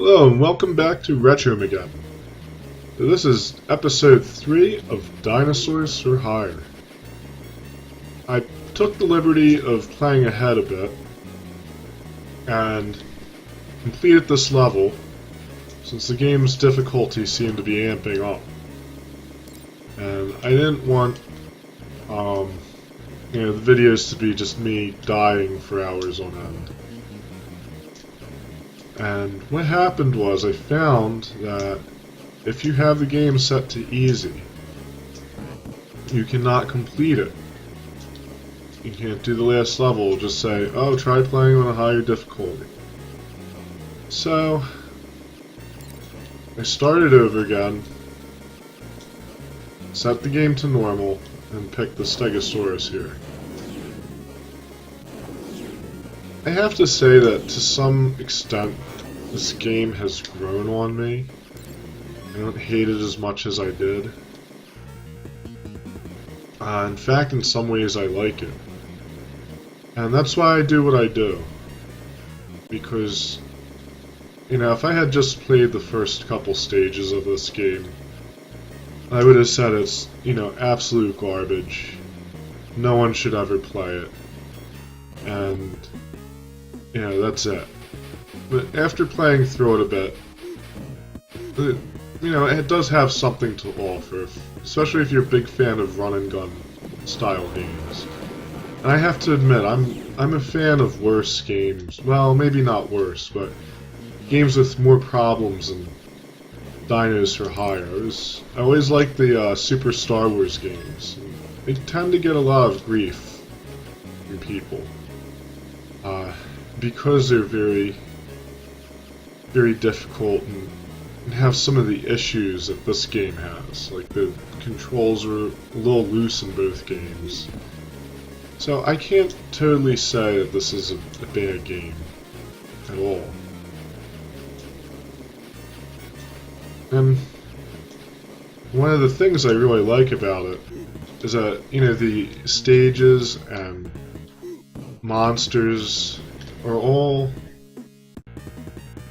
Hello and welcome back to Retro again. This is episode 3 of Dinosaurs for Hire. I took the liberty of playing ahead a bit and completed this level since the game's difficulty seemed to be amping up. And I didn't want the videos to be just me dying for hours on end. And what happened was I found that if you have the game set to easy, you cannot complete it. You can't do the last level, just say, oh, try playing on a higher difficulty. So, I started over again, set the game to normal, and picked the Stegosaurus here. I have to say that to some extent this game has grown on me. I don't hate it as much as I did. In fact, in some ways I like it. And that's why I do what I do. Because, if I had just played the first couple stages of this game, I would have said it's, absolute garbage. No one should ever play it. And that's it. But after playing through it a bit, it does have something to offer, especially if you're a big fan of run and gun style games. And I have to admit, I'm a fan of worse games. Well, maybe not worse, but games with more problems than Dinos for Hire. I always like the Super Star Wars games. They tend to get a lot of grief from people. Because they're very, very difficult and have some of the issues that this game has. Like the controls are a little loose in both games. So I can't totally say that this is a bad game at all. And one of the things I really like about it is that, the stages and monsters are all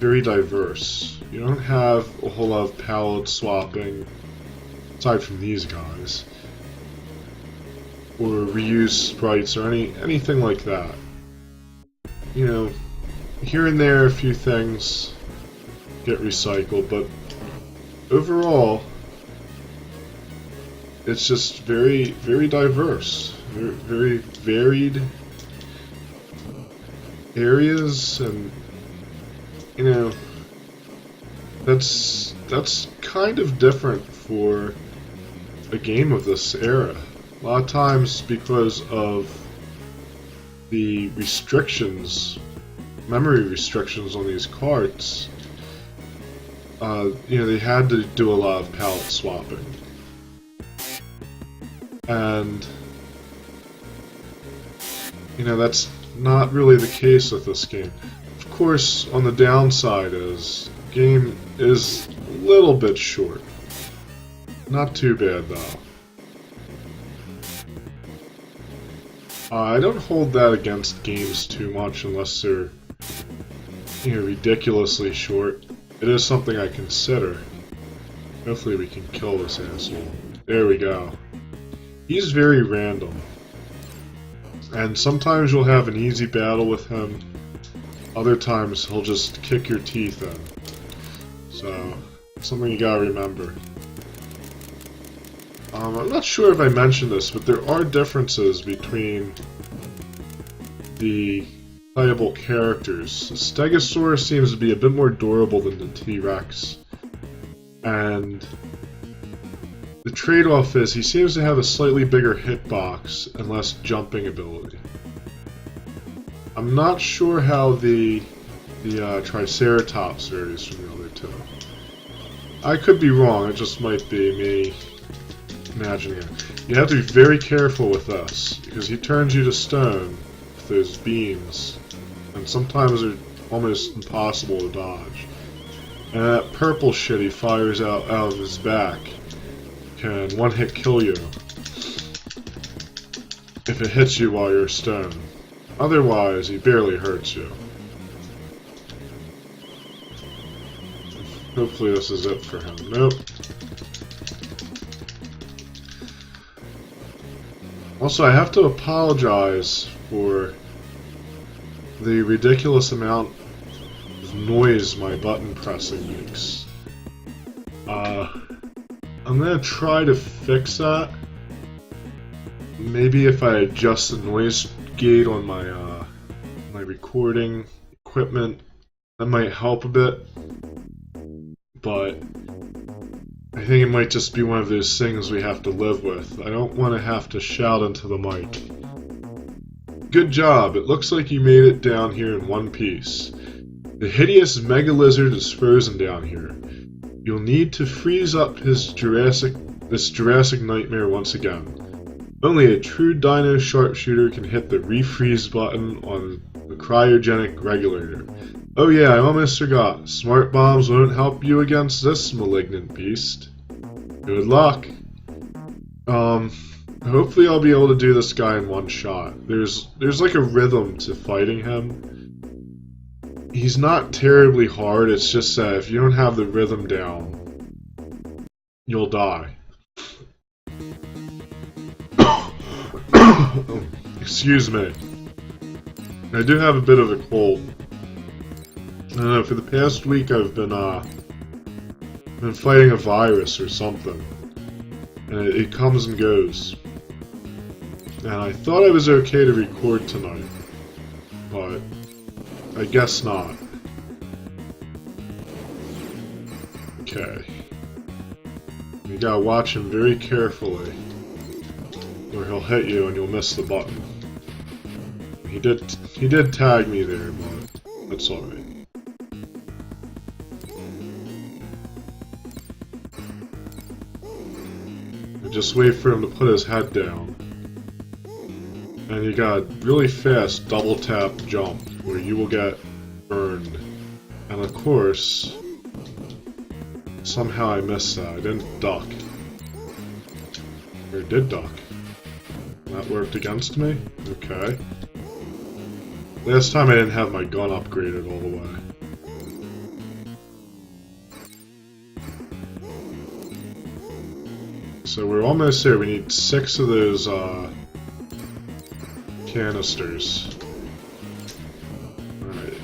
very diverse. You don't have a whole lot of palette swapping, aside from these guys, or reused sprites or anything like that. Here and there a few things get recycled, but overall it's just very, very diverse, very varied areas, and that's kind of different for a game of this era. A lot of times, because of the restrictions, memory restrictions on these carts, they had to do a lot of palette swapping. And that's not really the case with this game. Of course, on the downside is the game is a little bit short. Not too bad though. I don't hold that against games too much unless they're ridiculously short. It is something I consider. Hopefully we can kill this asshole. There we go. He's very random. And sometimes you'll have an easy battle with him, other times he'll just kick your teeth in. So, something you gotta remember. I'm not sure if I mentioned this, but there are differences between the playable characters. The Stegosaurus seems to be a bit more durable than the T-Rex, and the trade-off is he seems to have a slightly bigger hitbox and less jumping ability. I'm not sure how the Triceratops varies from the other two. I could be wrong, it just might be me imagining it. You have to be very careful with this, because he turns you to stone with those beams, and sometimes they're almost impossible to dodge. And that purple shit he fires out of his back can one-hit kill you if it hits you while you're stone. Otherwise, he barely hurts you. Hopefully this is it for him. Nope. Also, I have to apologize for the ridiculous amount of noise my button pressing makes. I'm gonna try to fix that. Maybe if I adjust the noise gate on my my recording equipment, that might help a bit. But I think it might just be one of those things we have to live with. I don't want to have to shout into the mic. Good job, it looks like you made it down here in one piece. The hideous mega lizard is frozen down here. You'll need to freeze up this Jurassic nightmare once again. Only a true dino sharpshooter can hit the refreeze button on the cryogenic regulator. Oh yeah, I almost forgot. Smart bombs won't help you against this malignant beast. Good luck. Hopefully I'll be able to do this guy in one shot. There's like a rhythm to fighting him. He's not terribly hard, it's just that if you don't have the rhythm down, you'll die. Excuse me. I do have a bit of a cold. I don't know, for the past week I've been fighting a virus or something. And it comes and goes. And I thought I was okay to record tonight. But I guess not. Okay. You gotta watch him very carefully, or he'll hit you and you'll miss the button. He did tag me there, but that's alright. Just wait for him to put his head down. And you got a really fast double tap jump where you will get burned. And of course, somehow I missed that. I didn't duck. Or did duck. That worked against me? Okay. Last time I didn't have my gun upgraded all the way. So we're almost there. We need 6 of those canisters. Alright.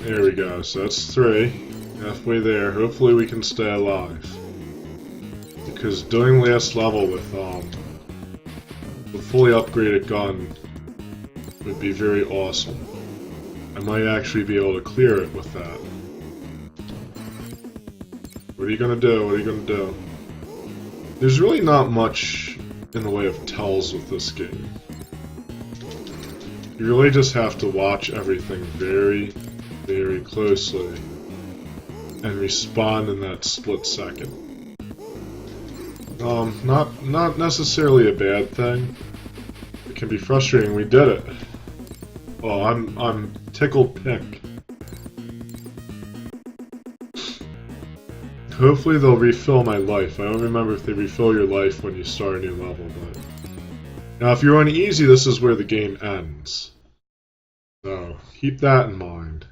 There we go. So that's 3. Halfway there. Hopefully we can stay alive. Because doing last level with the fully upgraded gun would be very awesome. I might actually be able to clear it with that. What are you gonna do? What are you gonna do? There's really not much in the way of tells with this game. You really just have to watch everything very, very closely and respond in that split second. Not necessarily a bad thing. It can be frustrating. We did it. Oh, I'm tickled pink. Hopefully they'll refill my life. I don't remember if they refill your life when you start a new level, but... Now, if you're on easy, this is where the game ends. So, keep that in mind.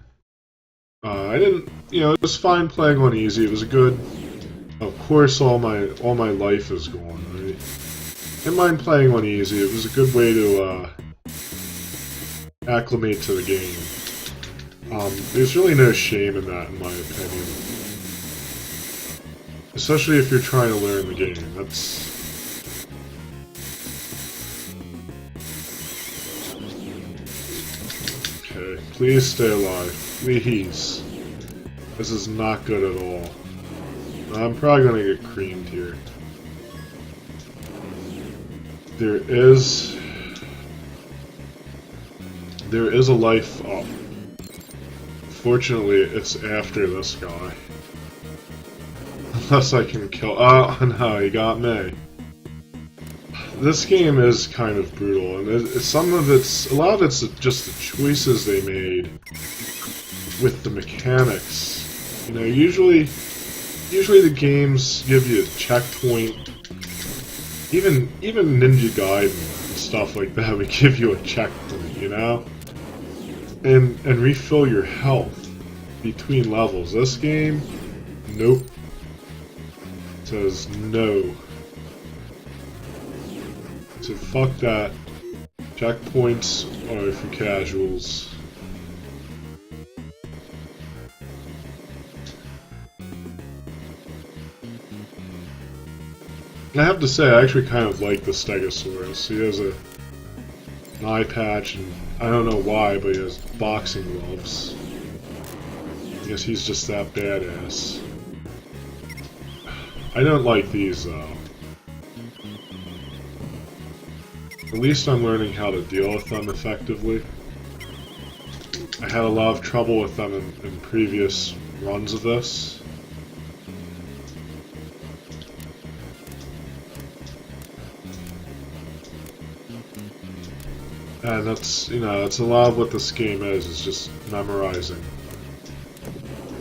I didn't... You know, it was fine playing on easy. It was a good... Of course, all my life is gone, right? I didn't mind playing on easy. It was a good way to, acclimate to the game. There's really no shame in that, in my opinion. Especially if you're trying to learn the game, that's... Okay, please stay alive. Please. This is not good at all. I'm probably gonna get creamed here. There is a life up. Fortunately, it's after this guy. Unless I can kill... Oh, no, he got me. This game is kind of brutal, and a lot of it's just the choices they made with the mechanics. You know, usually the games give you a checkpoint. Even Ninja Gaiden and stuff like that would give you a checkpoint, you know? And refill your health between levels. This game... Nope. It says no. So fuck that. Checkpoints are for casuals. I have to say, I actually kind of like the Stegosaurus. He has an eye patch, and I don't know why, but he has boxing gloves. I guess he's just that badass. I don't like these, though. At least I'm learning how to deal with them effectively. I had a lot of trouble with them in previous runs of this. And that's, you know, that's a lot of what this game is just memorizing.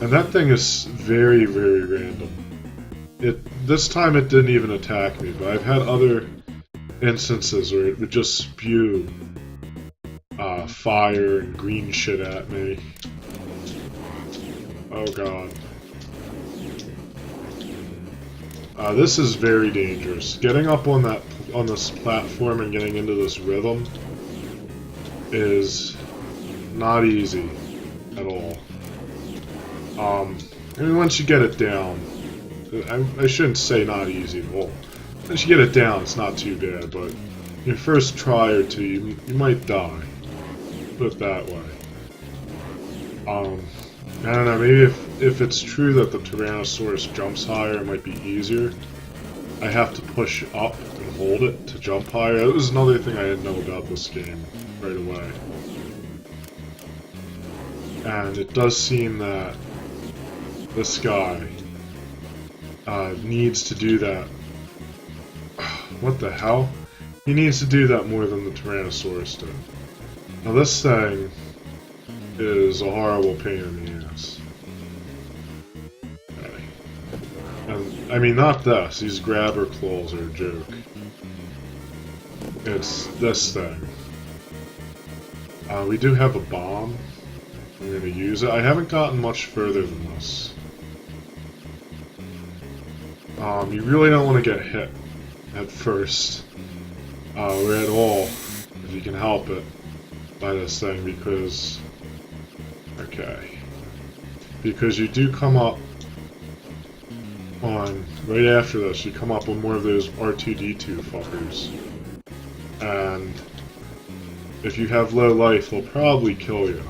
And that thing is very, very random. This time it didn't even attack me, but I've had other instances where it would just spew fire and green shit at me. Oh god. This is very dangerous. Getting up on this platform and getting into this rhythm is not easy at all. I mean, once you get it down, I shouldn't say not easy at all. Once you get it down, it's not too bad, but your first try or two, you might die. Put it that way. I don't know, maybe if it's true that the Tyrannosaurus jumps higher, it might be easier. I have to push up and hold it to jump higher. That was another thing I didn't know about this game right away. And it does seem that this guy needs to do that. What the hell? He needs to do that more than the Tyrannosaurus did. Now this thing is a horrible pain in the ass. Okay. And, I mean, not this. These grabber claws are a joke. It's this thing. We do have a bomb. I'm going to use it. I haven't gotten much further than this. You really don't want to get hit at first, or at all, if you can help it, by this thing, because... Okay. Because you do come up on... Right after this, you come up on more of those R2-D2 fuckers. And... if you have low life, they'll probably kill you.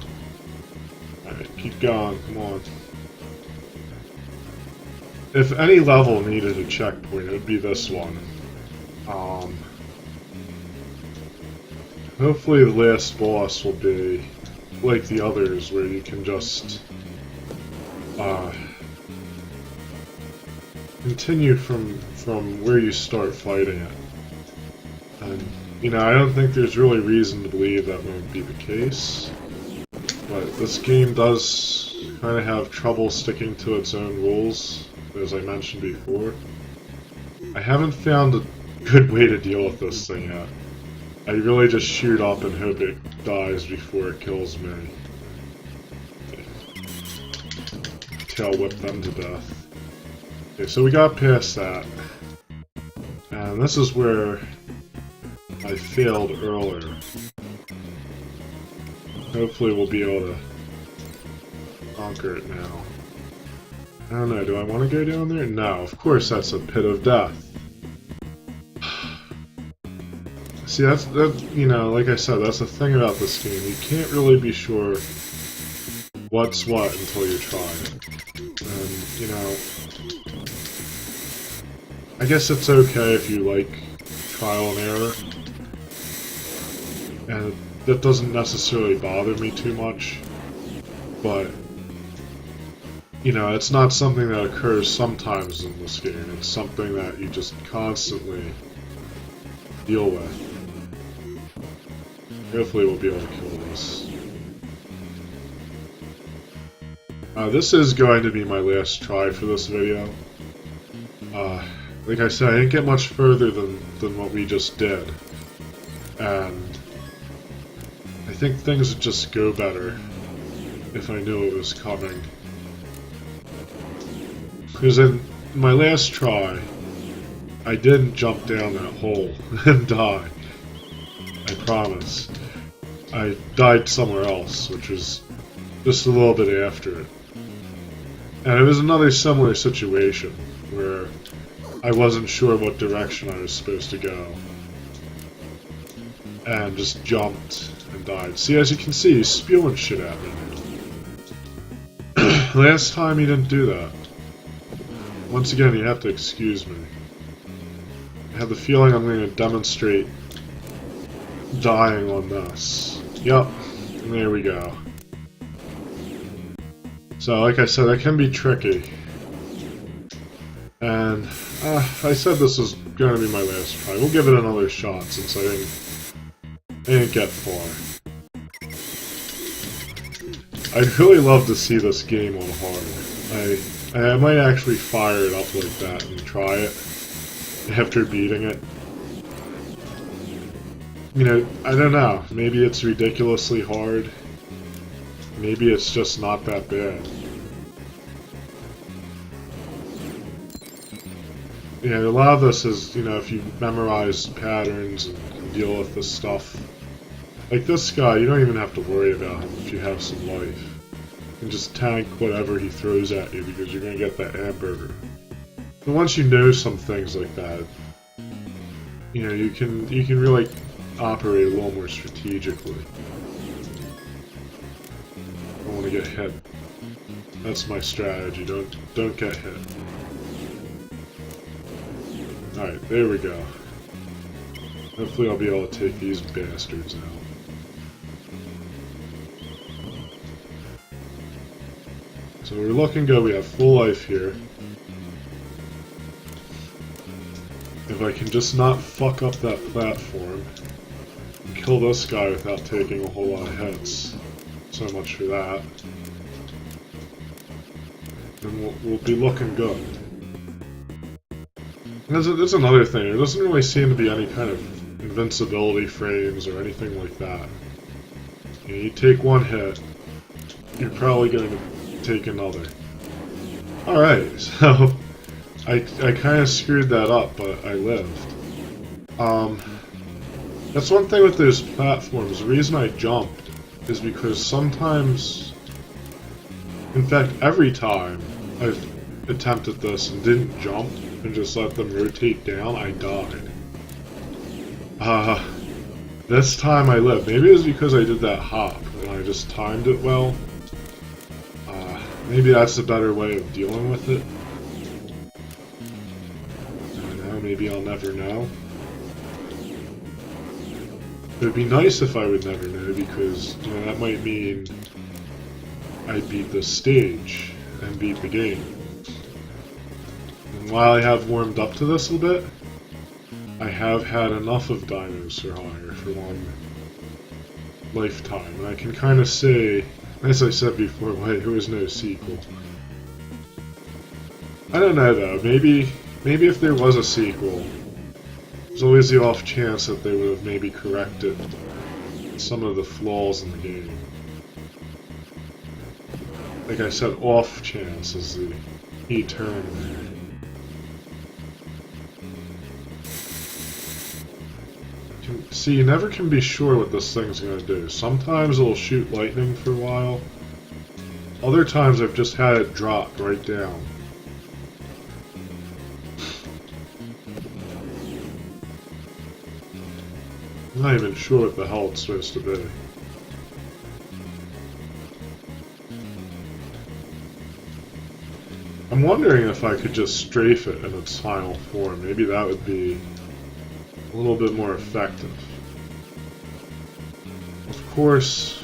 Alright, keep going, come on. If any level needed a checkpoint, it would be this one. Hopefully the last boss will be like the others, where you can just continue from where you start fighting it. And, you know, I don't think there's really reason to believe that won't be the case. But this game does kind of have trouble sticking to its own rules, as I mentioned before. I haven't found a good way to deal with this thing yet. I really just shoot up and hope it dies before it kills me. Tail whip them to death. Okay, so we got past that. And this is where I failed earlier. Hopefully we'll be able to conquer it now. I don't know, do I want to go down there? No, of course that's a pit of death. See, you know, like I said, that's the thing about this game. You can't really be sure what's what until you try it. And, you know, I guess it's okay if you like trial and error. And that doesn't necessarily bother me too much. But, you know, it's not something that occurs sometimes in this game. It's something that you just constantly deal with. Hopefully we'll be able to kill this. This is going to be my last try for this video. Like I said, I didn't get much further than what we just did. And I think things would just go better if I knew it was coming. Because in my last try, I didn't jump down that hole and die. I promise. I died somewhere else, which was just a little bit after it. And it was another similar situation, where I wasn't sure what direction I was supposed to go. And just jumped and died. See, as you can see, he's spewing shit at me. Last time he didn't do that. Once again, you have to excuse me. I have the feeling I'm going to demonstrate dying on this. Yep, and there we go. So, like I said, that can be tricky. And I said this was going to be my last try. We'll give it another shot since I didn't get far. I'd really love to see this game on hard. I might actually fire it up like that and try it after beating it. You know, I don't know. Maybe it's ridiculously hard. Maybe it's just not that bad. You know, a lot of this is, you know, if you memorize patterns and deal with this stuff. Like this guy, you don't even have to worry about him if you have some life. You can just tank whatever he throws at you because you're going to get that hamburger. But once you know some things like that, you know, you can really operate a little more strategically. I don't want to get hit. That's my strategy. Don't get hit. Alright, there we go. Hopefully I'll be able to take these bastards out. So we're looking good, we have full life here. If I can just not fuck up that platform and kill this guy without taking a whole lot of hits. So much for that. Then we'll be looking good. And there's another thing, there doesn't really seem to be any kind of invincibility frames or anything like that. You know, you take one hit, you're probably going to take another. Alright, so I kind of screwed that up, but I lived. That's one thing with those platforms. The reason I jumped is because sometimes, in fact every time I've attempted this and didn't jump and just let them rotate down, I died. This time I lived. Maybe it was because I did that hop and I just timed it well. Maybe that's a better way of dealing with it. I don't know, maybe I'll never know. It would be nice if I would never know, because, you know, that might mean I beat this stage and beat the game. And while I have warmed up to this a little bit, I have had enough of Dinosaurs for one lifetime, and I can kind of say, as I said before, why there was no sequel. I don't know though, maybe if there was a sequel, there's always the off chance that they would have maybe corrected some of the flaws in the game. Like I said, off chance is the key term there. See, you never can be sure what this thing's gonna do. Sometimes it'll shoot lightning for a while. Other times I've just had it drop right down. I'm not even sure what the hell it's supposed to be. I'm wondering if I could just strafe it in its final form. Maybe that would be a little bit more effective. Of course,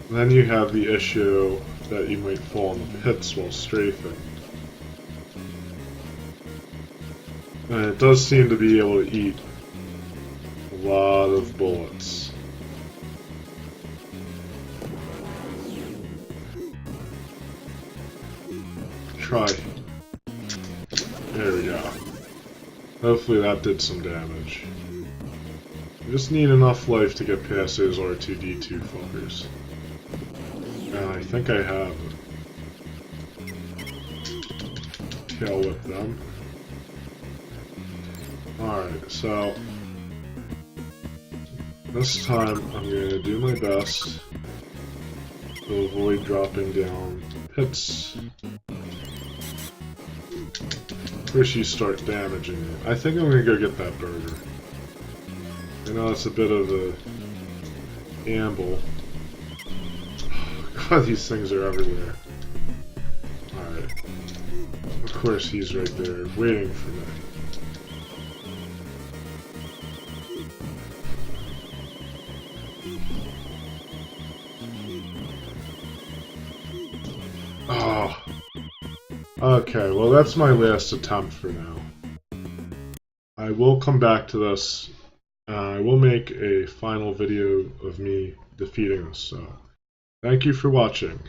then you have the issue that you might fall in the pits while strafing. And it does seem to be able to eat a lot of bullets. Try. There we go. Hopefully that did some damage. You just need enough life to get past those R2-D2 fuckers. And I think I have it. tail whip them. Alright, so this time I'm going to do my best to avoid dropping down pits. First you start damaging it. I think I'm going to go get that burger. I know it's a bit of a amble. God, these things are everywhere. Alright. Of course he's right there, waiting for me. Oh. Okay, well that's my last attempt for now. I will come back to this. I will make a final video of me defeating this, so thank you for watching.